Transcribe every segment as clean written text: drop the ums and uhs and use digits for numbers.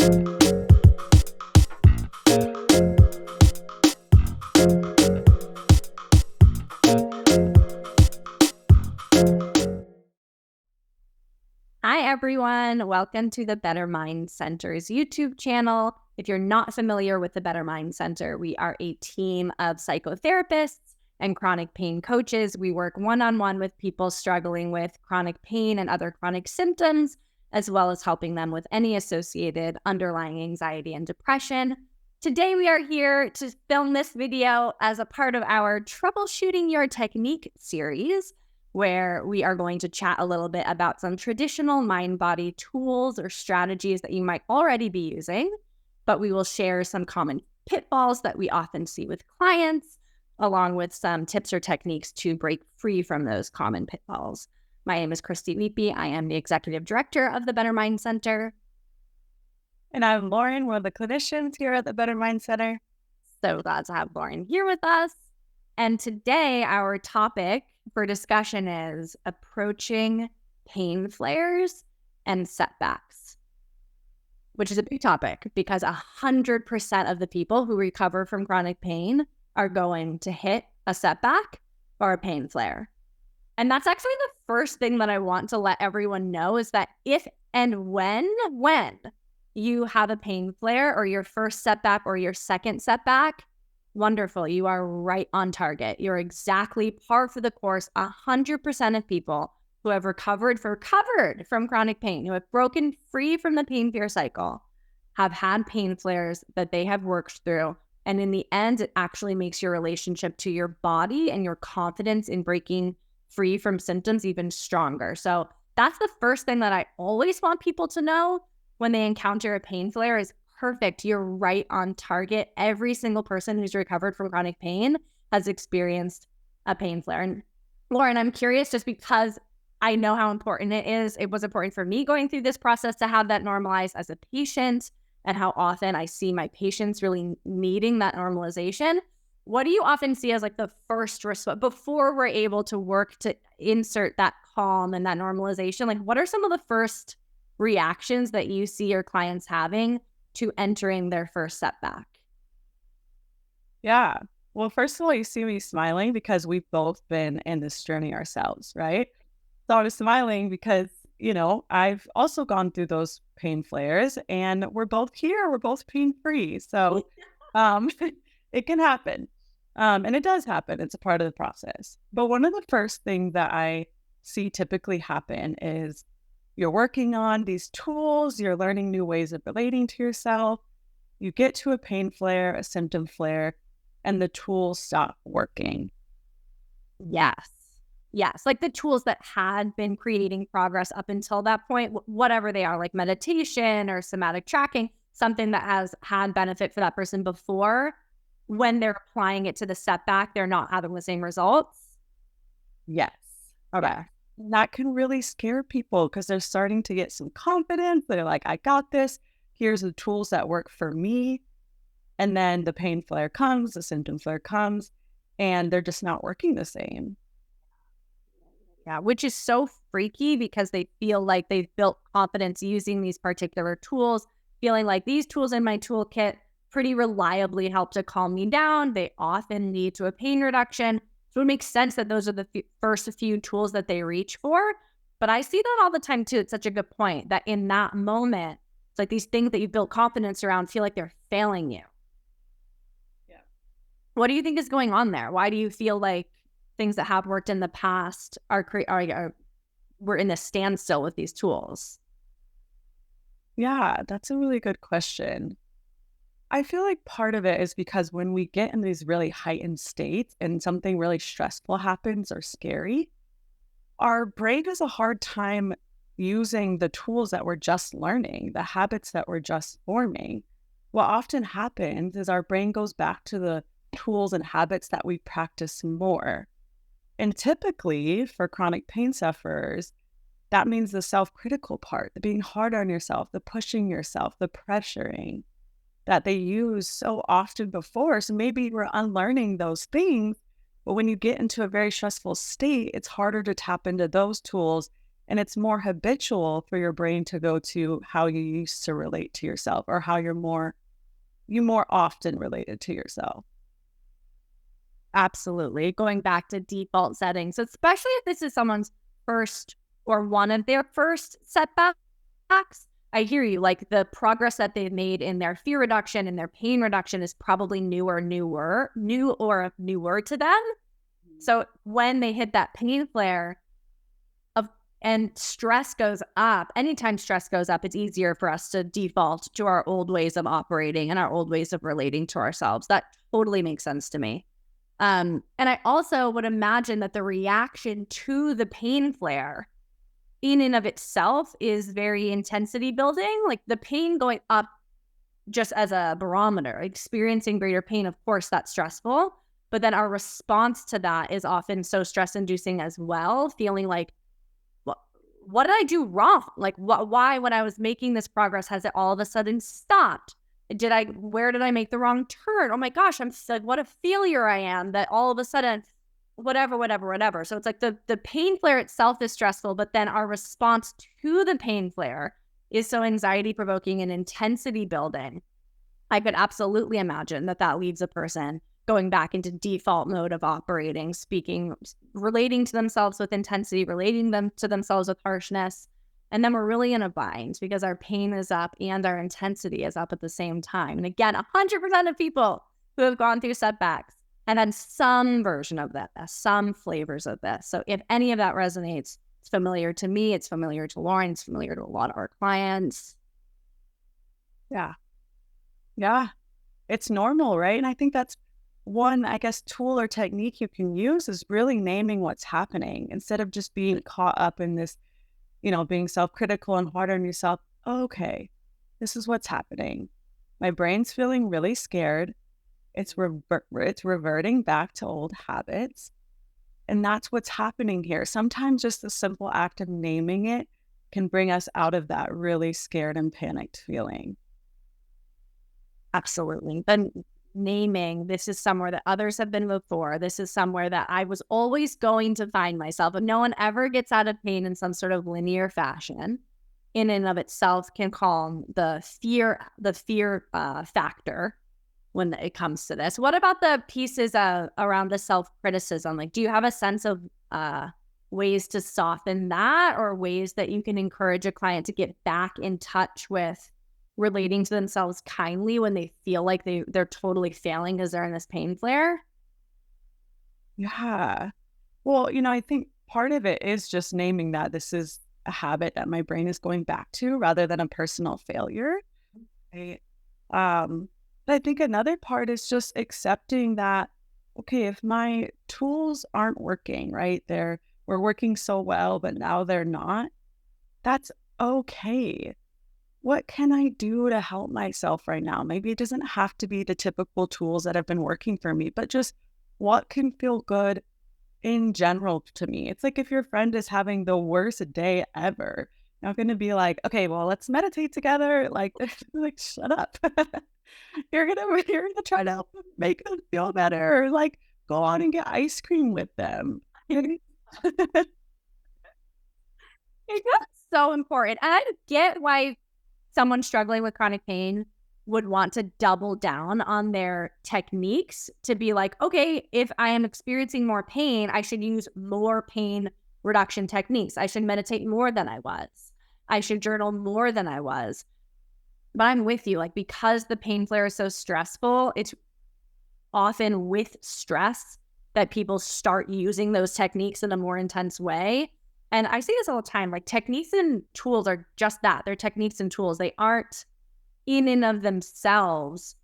Hi, everyone. Welcome to the Better Mind Center's YouTube channel. If you're not familiar with the Better Mind Center, we are a team of psychotherapists and chronic pain coaches. We work one-on-one with people struggling with chronic pain and other chronic symptoms, as well as helping them with any associated underlying anxiety and depression. Today, we are here to film this video as a part of our Troubleshooting Your Technique series, where we are going to chat a little bit about some traditional mind-body tools or strategies that you might already be using, but we will share some common pitfalls that we often see with clients, along with some tips or techniques to break free from those common pitfalls. My name is Christie Uipi. I am the Executive Director of the Better Mind Center. And I'm Lauren. We're the clinicians here at the Better Mind Center. So glad to have Lauren here with us. And today, our topic for discussion is approaching pain flares and setbacks, which is a big topic because 100% of the people who recover from chronic pain are going to hit a setback or a pain flare. And that's actually the first thing that I want to let everyone know is that if and when you have a pain flare or your first setback or your second setback, wonderful. You are right on target. You're exactly par for the course. 100% of people who have recovered from chronic pain, who have broken free from the pain fear cycle, have had pain flares that they have worked through. And in the end, it actually makes your relationship to your body and your confidence in breaking free from symptoms even stronger. So that's the first thing that I always want people to know when they encounter a pain flare is perfect. You're right on target. Every single person who's recovered from chronic pain has experienced a pain flare. And Lauren, I'm curious just because I know how important it is. It was important for me going through this process to have that normalized as a patient and how often I see my patients really needing that normalization. What do you often see as like the first response before we're able to work to insert that calm and that normalization? Like what are some of the first reactions that you see your clients having to entering their first setback? Yeah. Well, first of all, you see me smiling because we've both been in this journey ourselves, right? So I was smiling because, I've also gone through those pain flares and we're both here. We're both pain-free. So it can happen. And it does happen. It's a part of the process. But one of the first things that I see typically happen is you're working on these tools, you're learning new ways of relating to yourself. You get to a pain flare, a symptom flare, and the tools stop working. Yes. Like the tools that had been creating progress up until that point, whatever they are, like meditation or somatic tracking, something that has had benefit for that person before, when they're applying it to the setback, they're not having the same results. Yes. Okay. Yeah. That can really scare people because they're starting to get some confidence. They're like, I got this. Here's the tools that work for me. And then the pain flare comes, the symptom flare comes, and they're just not working the same. Yeah, which is so freaky because they feel like they've built confidence using these particular tools, feeling like these tools in my toolkit pretty reliably help to calm me down. They often lead to a pain reduction. So it makes sense that those are the first few tools that they reach for. But I see that all the time too. It's such a good point that in that moment, it's like these things that you built confidence around feel like they're failing you. Yeah. What do you think is going on there? Why do you feel like things that have worked in the past we're in a standstill with these tools? Yeah, that's a really good question. I feel like part of it is because when we get in these really heightened states and something really stressful happens or scary, our brain has a hard time using the tools that we're just learning, the habits that we're just forming. What often happens is our brain goes back to the tools and habits that we practice more. And typically for chronic pain sufferers, that means the self-critical part, the being hard on yourself, the pushing yourself, the pressuring that they use so often before. So maybe we're unlearning those things, but when you get into a very stressful state, it's harder to tap into those tools And it's more habitual for your brain to go to how you used to relate to yourself, or how you more often related to yourself. Absolutely. Going back to default settings, especially if this is someone's first or one of their first setbacks. I hear you. Like, the progress that they've made in their fear reduction and their pain reduction is probably new or newer to them. So when they hit that pain flare and stress goes up, anytime stress goes up, it's easier for us to default to our old ways of operating and our old ways of relating to ourselves. That totally makes sense to me. And I also would imagine that the reaction to the pain flare in and of itself is very intensity building. Like, the pain going up just as a barometer, experiencing greater pain, of course, that's stressful. But then our response to that is often so stress inducing as well, feeling like, what did I do wrong? Like, why, when I was making this progress, has it all of a sudden stopped? Where did I make the wrong turn? Oh my gosh, I'm like, what a failure I am that all of a sudden, whatever. So it's like the pain flare itself is stressful, but then our response to the pain flare is so anxiety provoking and intensity building. I could absolutely imagine that leaves a person going back into default mode of operating, relating to themselves with intensity, relating them to themselves with harshness. And then we're really in a bind because our pain is up and our intensity is up at the same time. And again, 100% of people who have gone through setbacks and had some version of that, some flavors of this. So if any of that resonates, it's familiar to me, it's familiar to Lauren, it's familiar to a lot of our clients. Yeah. Yeah. It's normal, right? And I think that's one, I guess, tool or technique you can use is really naming what's happening instead of just being caught up in this, being self-critical and hard on yourself. Okay, this is what's happening. My brain's feeling really scared. It's reverting back to old habits. And that's what's happening here. Sometimes just the simple act of naming it can bring us out of that really scared and panicked feeling. Absolutely. But naming, this is somewhere that others have been before. This is somewhere that I was always going to find myself. And no one ever gets out of pain in some sort of linear fashion. In and of itself can calm the fear factor when it comes to this. What about the pieces around the self-criticism? Like, do you have a sense of ways to soften that, or ways that you can encourage a client to get back in touch with relating to themselves kindly when they feel like they're totally failing because they're in this pain flare? Yeah. Well, I think part of it is just naming that this is a habit that my brain is going back to rather than a personal failure. Right? But I think another part is just accepting that, okay, if my tools aren't working, right? We're working so well, but now they're not. That's okay. What can I do to help myself right now? Maybe it doesn't have to be the typical tools that have been working for me, but just what can feel good in general to me. It's like if your friend is having the worst day ever, you're not going to be like, okay, well, let's meditate together. Like, shut up. you're gonna try to help them, make them feel better, or like go out and get ice cream with them. It's so important. And I get why someone struggling with chronic pain would want to double down on their techniques to be like, okay, if I am experiencing more pain, I should use more pain reduction techniques. I should meditate more than I was. I should journal more than I was. But I'm with you, like, because the pain flare is so stressful, it's often with stress that people start using those techniques in a more intense way. And I say this all the time, like, techniques and tools are just that. They're techniques and tools. They aren't in and of themselves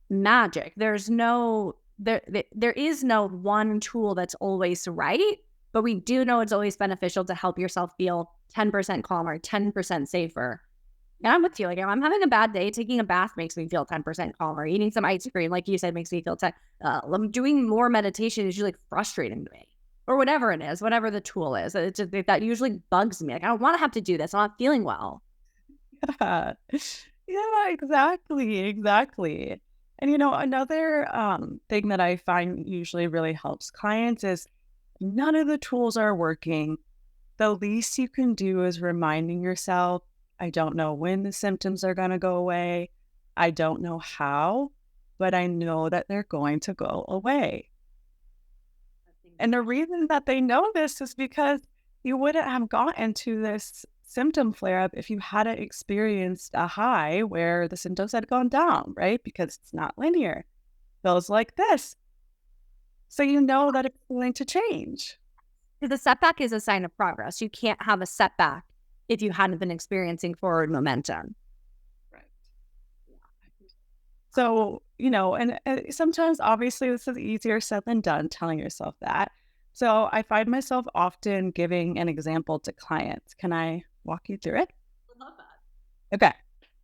magic. There is no one tool that's always right, but we do know it's always beneficial to help yourself feel 10% calmer, 10% safer. And I'm with you. Like, if I'm having a bad day, taking a bath makes me feel 10% calmer. Eating some ice cream, like you said, makes me feel doing more meditation is usually frustrating to me. Or whatever it is, whatever the tool is. That usually bugs me. Like, I don't want to have to do this. I'm not feeling well. Yeah. Yeah, exactly. And another thing that I find usually really helps clients is none of the tools are working. the least you can do is reminding yourself, I don't know when the symptoms are going to go away. I don't know how, but I know that they're going to go away. And the reason that they know this is because you wouldn't have gotten to this symptom flare up if you hadn't experienced a high where the symptoms had gone down, right? Because it's not linear. Feels like this. So you know that it's going to change. The setback is a sign of progress. You can't have a setback if you hadn't been experiencing forward momentum. Right. So, and sometimes obviously this is easier said than done, telling yourself that. So I find myself often giving an example to clients. Can I walk you through it? I love that. Okay.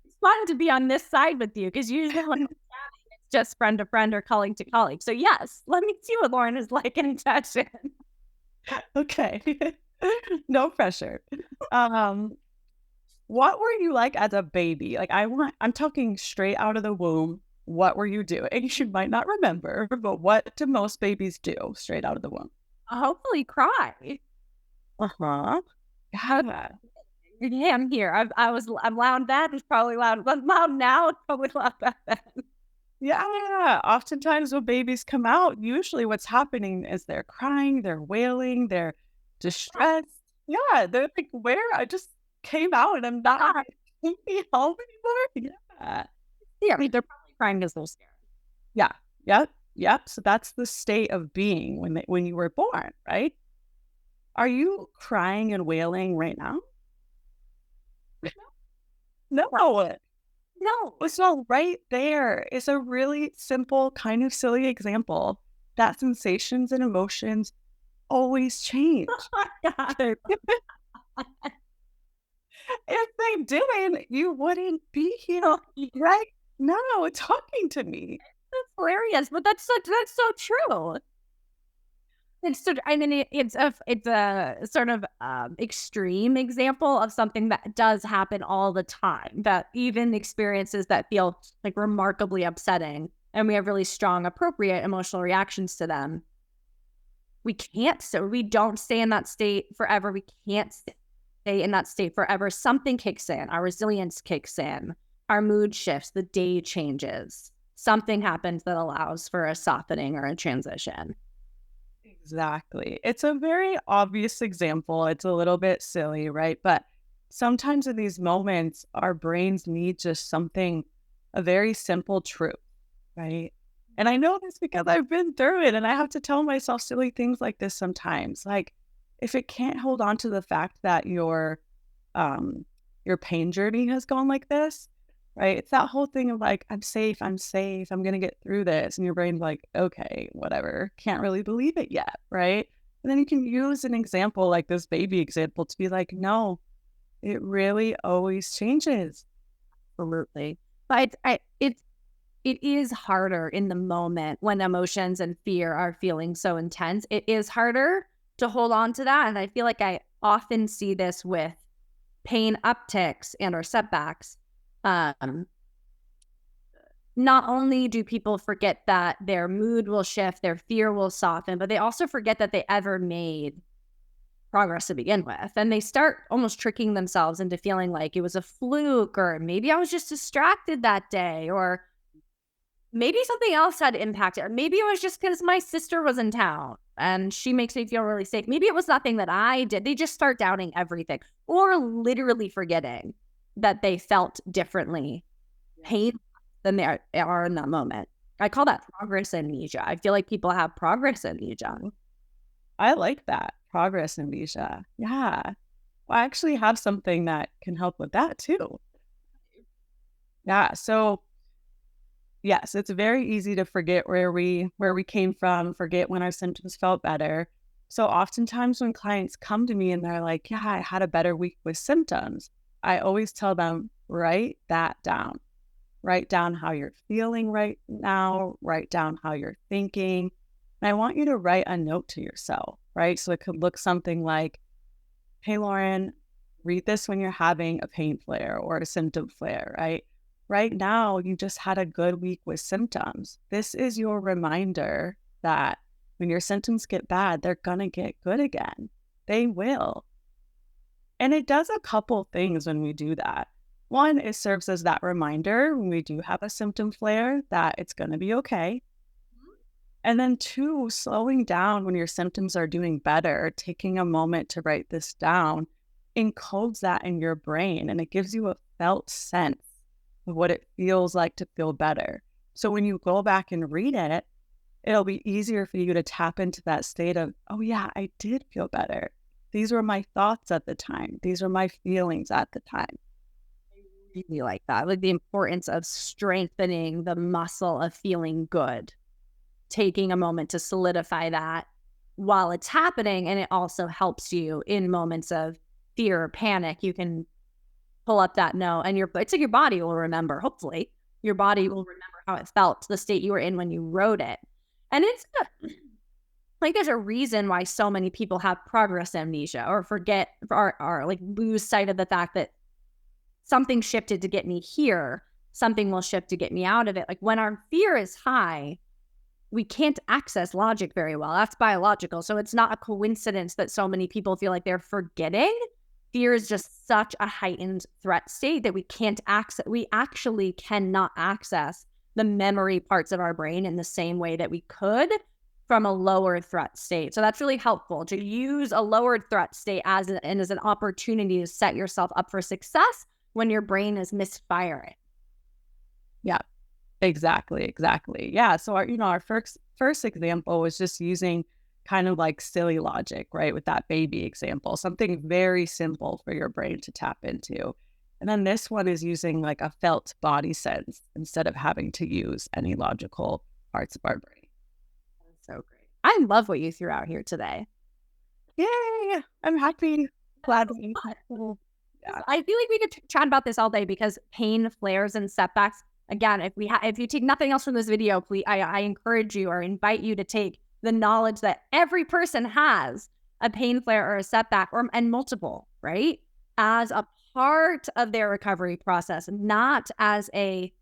It's fun to be on this side with you because usually when it's just friend to friend or colleague to colleague. So yes, let me see what Lauren is like in session. Okay. No pressure. What were you like as a baby? Like I'm talking straight out of the womb. What were you doing? You might not remember, but what do most babies do straight out of the womb? Hopefully cry. Uh-huh. Yeah. Yeah, I'm here. I'm loud then. It's probably loud. I'm loud now. It's probably loud back then. Yeah. Oftentimes when babies come out, usually what's happening is they're crying, they're wailing, they're distressed. Yeah. They're like, where? I just came out and I'm not home anymore. Yeah. Yeah, I mean, they're probably crying because they're scared. Yeah. Yep. Yep. So that's the state of being when you were born, right? Are you crying and wailing right now? No. No. So right there is a really simple, kind of silly example that sensations and emotions always change. Oh my God. If they didn't, you wouldn't be here right now talking to me. That's hilarious, but that's so true. It's so, I mean, it's a sort of extreme example of something that does happen all the time. That even experiences that feel like remarkably upsetting, and we have really strong, appropriate emotional reactions to them. We don't stay in that state forever. We can't stay in that state forever. Something kicks in. Our resilience kicks in. Our mood shifts. The day changes. Something happens that allows for a softening or a transition. Exactly. It's a very obvious example. It's a little bit silly, right? But sometimes in these moments, our brains need just something, a very simple truth, right? And I know this because I've been through it and I have to tell myself silly things like this sometimes. Like if it can't hold on to the fact that your pain journey has gone like this, right? It's that whole thing of like, I'm safe, I'm going to get through this. And your brain's like, okay, whatever. Can't really believe it yet, right? And then you can use an example like this baby example to be like, no, it really always changes. Absolutely. But it is harder in the moment when emotions and fear are feeling so intense. It is harder to hold on to that. And I feel like I often see this with pain upticks and or setbacks. Not only do people forget that their mood will shift, their fear will soften, but they also forget that they ever made progress to begin with. And they start almost tricking themselves into feeling like it was a fluke, or maybe I was just distracted that day, or maybe something else had impacted, or maybe it was just because my sister was in town and she makes me feel really safe. Maybe it was nothing that I did. They just start doubting everything, or literally forgetting that they felt differently, pain than they are in that moment. I call that progress amnesia. I feel like people have progress amnesia. I like that. Progress amnesia. Yeah. Well, I actually have something that can help with that too. Yeah. So yes, it's very easy to forget where we came from, forget when our symptoms felt better. So oftentimes when clients come to me and they're like, yeah, I had a better week with symptoms, I always tell them, write that down. Write down how you're feeling right now, write down how you're thinking. And I want you to write a note to yourself, right? So it could look something like, hey, Lauren, read this when you're having a pain flare or a symptom flare, right? Right now, you just had a good week with symptoms. This is your reminder that when your symptoms get bad, they're going to get good again. They will. And it does a couple things when we do that. One, it serves as that reminder when we do have a symptom flare that it's going to be okay. And then two, slowing down when your symptoms are doing better, taking a moment to write this down, encodes that in your brain and it gives you a felt sense of what it feels like to feel better. So when you go back and read it, it'll be easier for you to tap into that state of, oh yeah, I did feel better. These were my thoughts at the time. These were my feelings at the time. Really like that. Like the importance of strengthening the muscle of feeling good, taking a moment to solidify that while it's happening. And it also helps you in moments of fear or panic. You can pull up that note and it's like your body will remember, hopefully your body will remember how it felt, the state you were in when you wrote it. And it's like, there's a reason why so many people have progress amnesia or forget or like lose sight of the fact that something shifted to get me here. Something will shift to get me out of it. Like when our fear is high, we can't access logic very well. That's biological. So it's not a coincidence that so many people feel like they're forgetting. Fear is just such a heightened threat state that we can't access. We actually cannot access the memory parts of our brain in the same way that we could from a lower threat state. So that's really helpful to use a lowered threat state as an opportunity to set yourself up for success when your brain is misfiring. Yeah, exactly. Yeah. So our first example was just using kind of like silly logic, right? With that baby example, something very simple for your brain to tap into. And then this one is using like a felt body sense instead of having to use any logical parts of our brain. So great. I love what you threw out here today. Yay! I'm happy. Glad. Yeah. I feel like we could chat about this all day because pain, flares, and setbacks. Again, if you take nothing else from this video, please, I encourage you or invite you to take the knowledge that every person has a pain flare or a setback and multiple, right? As a part of their recovery process, not as a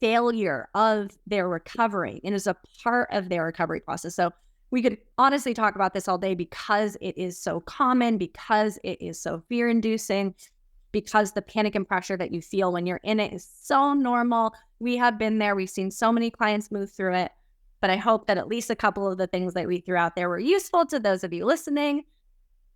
failure of their recovery, and as a part of their recovery process. So we could honestly talk about this all day because it is so common, because it is so fear-inducing, because the panic and pressure that you feel when you're in it is so normal. We have been there. We've seen so many clients move through it. But I hope that at least a couple of the things that we threw out there were useful to those of you listening.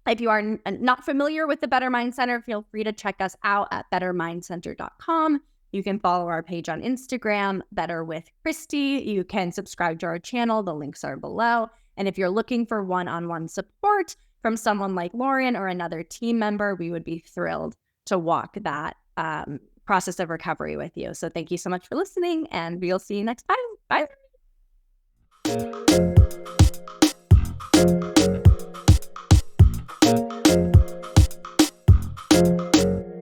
If you are not familiar with the Better Mind Center, feel free to check us out at bettermindcenter.com. You can follow our page on Instagram, Better with Christie. You can subscribe to our channel. The links are below. And if you're looking for one-on-one support from someone like Lauren or another team member, we would be thrilled to walk that process of recovery with you. So thank you so much for listening, and we'll see you next time. Bye.